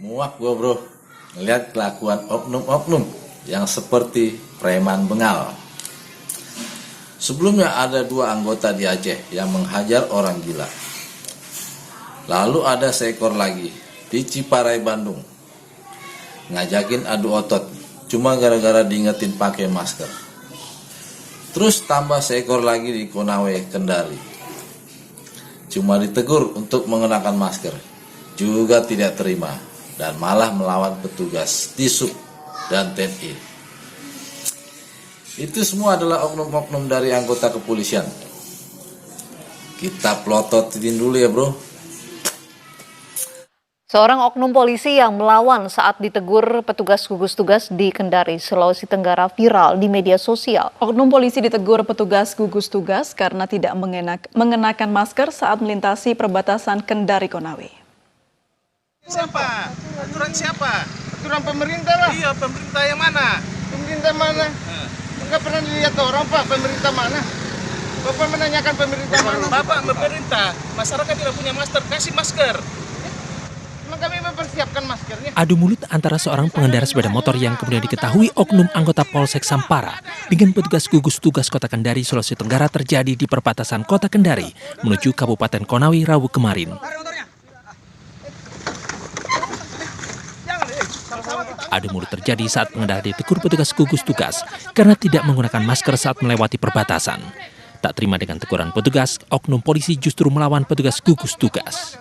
Muak gue bro, ngeliat kelakuan oknum-oknum yang seperti preman bengal. Sebelumnya ada 2 anggota di Aceh yang menghajar orang gila. Lalu ada seekor lagi di Ciparai, Bandung, ngajakin adu otot cuma gara-gara diingetin pakai masker. Terus tambah seekor lagi di Konawe, Kendari, cuma ditegur untuk mengenakan masker, juga tidak terima dan malah melawan petugas Disub dan TNI. Itu semua adalah oknum-oknum dari anggota kepolisian. Kita plototin dulu ya bro. Seorang oknum polisi yang melawan saat ditegur petugas gugus tugas di Kendari, Sulawesi Tenggara viral di media sosial. Oknum polisi ditegur petugas gugus tugas karena tidak mengenakan masker saat melintasi perbatasan Kendari Konawe. Siapa? Aturan siapa? Aturan pemerintah lah. Iya, pemerintah yang mana? Pemerintah mana? Enggak pernah dilihat orang Pak, pemerintah mana? Bapak menanyakan pemerintah mana? Bapak pemerintah, masyarakat tidak punya masker, kasih masker. Emang kami mempersiapkan maskernya. Adu mulut antara seorang pengendara sepeda motor yang kemudian diketahui oknum anggota Polsek Sampara dengan petugas gugus tugas Kota Kendari, Sulawesi Tenggara terjadi di perbatasan Kota Kendari menuju Kabupaten Konawe Rabu kemarin. Adu mulut terjadi saat pengendara ditegur petugas gugus tugas karena tidak menggunakan masker saat melewati perbatasan. Tak terima dengan teguran petugas, oknum polisi justru melawan petugas gugus tugas.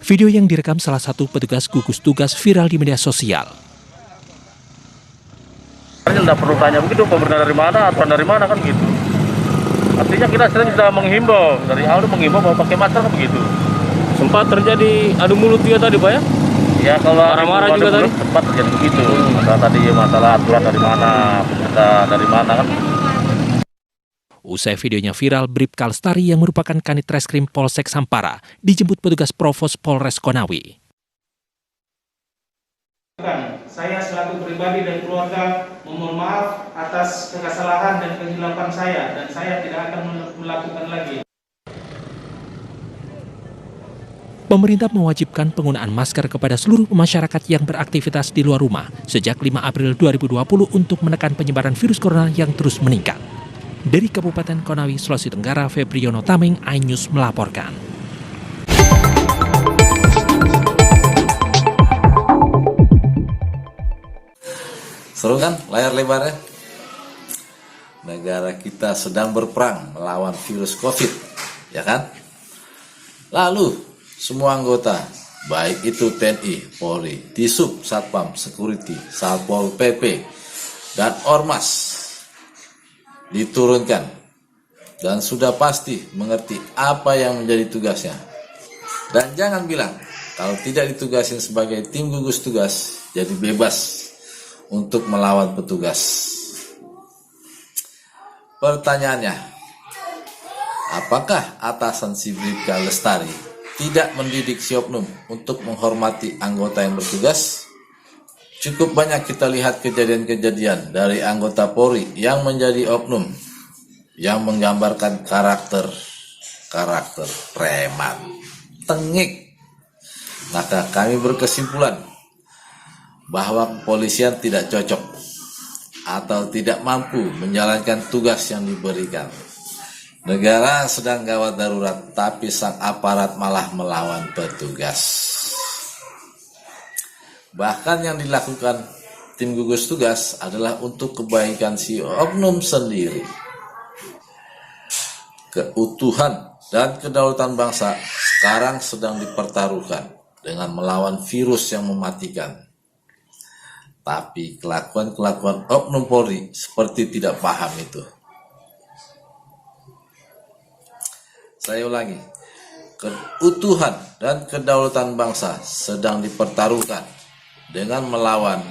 Video yang direkam salah satu petugas gugus tugas viral di media sosial. Tidak perlu tanya begitu, pemerintah dari mana, aturan dari mana kan gitu. Artinya kita sering sudah menghimbau, dari awal menghimbau bahwa pakai masker kan begitu. Sempat terjadi adu mulut juga tadi Pak ya? Ya kalau marah-marah juga tadi? Sempat terjadi begitu. Masalah aturan dari mana, pemerintah dari mana kan. Usai videonya viral, Bribka Lestari yang merupakan Kanit Reskrim Polsek Sampara dijemput petugas Provos Polres Konawe. Saya selaku pribadi dan keluarga memohon maaf atas kesalahan dan kehilapan saya, dan saya tidak akan melakukan lagi. Pemerintah mewajibkan penggunaan masker kepada seluruh masyarakat yang beraktivitas di luar rumah sejak 5 April 2020 untuk menekan penyebaran virus corona yang terus meningkat. Dari Kabupaten Konawe, Sulawesi Tenggara, Febriono Tameng, iNews melaporkan. Seru kan layar lebarnya? Negara kita sedang berperang melawan virus COVID, ya kan? Lalu semua anggota, baik itu TNI, Polri, Disub, Satpam, Security, Satpol PP, dan Ormas diturunkan dan sudah pasti mengerti apa yang menjadi tugasnya. Dan jangan bilang kalau tidak ditugasin sebagai tim gugus tugas jadi bebas untuk melawan petugas. Pertanyaannya, apakah atasan si Bribka Lestari tidak mendidik si oknum untuk menghormati anggota yang bertugas? Cukup banyak kita lihat kejadian-kejadian dari anggota Polri yang menjadi oknum yang menggambarkan karakter preman, tengik. Maka kami berkesimpulan bahwa kepolisian tidak cocok atau tidak mampu menjalankan tugas yang diberikan. Negara sedang gawat darurat, tapi sang aparat malah melawan petugas. Bahkan yang dilakukan tim gugus tugas adalah untuk kebaikan si oknum sendiri. Keutuhan dan kedaulatan bangsa sekarang sedang dipertaruhkan dengan melawan virus yang mematikan. Tapi kelakuan-kelakuan oknum Polri seperti tidak paham itu. Saya ulangi, keutuhan dan kedaulatan bangsa sedang dipertaruhkan dengan melawan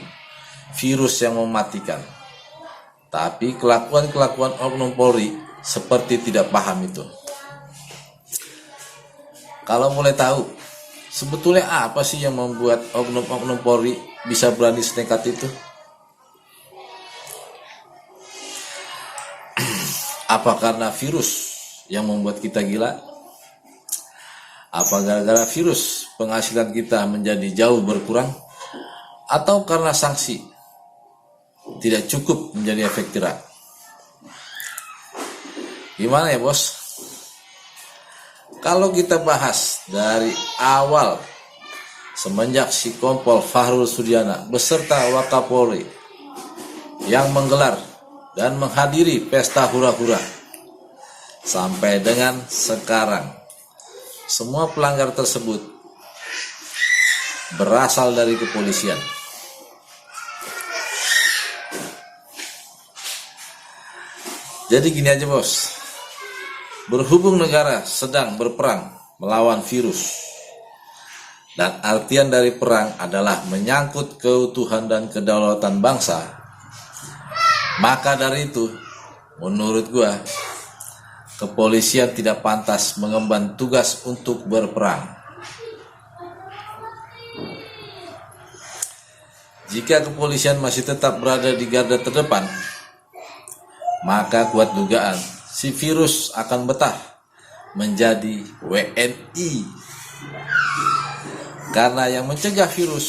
virus yang mematikan. Tapi kelakuan-kelakuan oknum Polri seperti tidak paham itu. Kalau boleh tahu, sebetulnya apa sih yang membuat oknum-oknum Polri bisa berani senekat itu? Apa karena virus yang membuat kita gila? Apa gara-gara virus penghasilan kita menjadi jauh berkurang? Atau karena sanksi tidak cukup menjadi efek jerak? Gimana ya bos? Kalau kita bahas dari awal semenjak si Kompol Fahrul Sudiana beserta Wakapolri yang menggelar dan menghadiri pesta hura-hura sampai dengan sekarang, semua pelanggar tersebut berasal dari kepolisian. Jadi gini aja bos, berhubung negara sedang berperang melawan virus, dan artian dari perang adalah menyangkut keutuhan dan kedaulatan bangsa, maka dari itu, menurut gua, kepolisian tidak pantas mengemban tugas untuk berperang. Jika kepolisian masih tetap berada di garda terdepan, maka kuat dugaan si virus akan betah menjadi WNI. Karena yang mencegah virus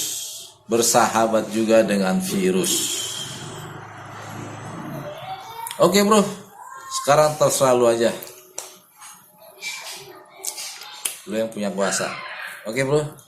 bersahabat juga dengan virus. Oke bro, sekarang terserah lu aja. Lu yang punya kuasa. Oke bro.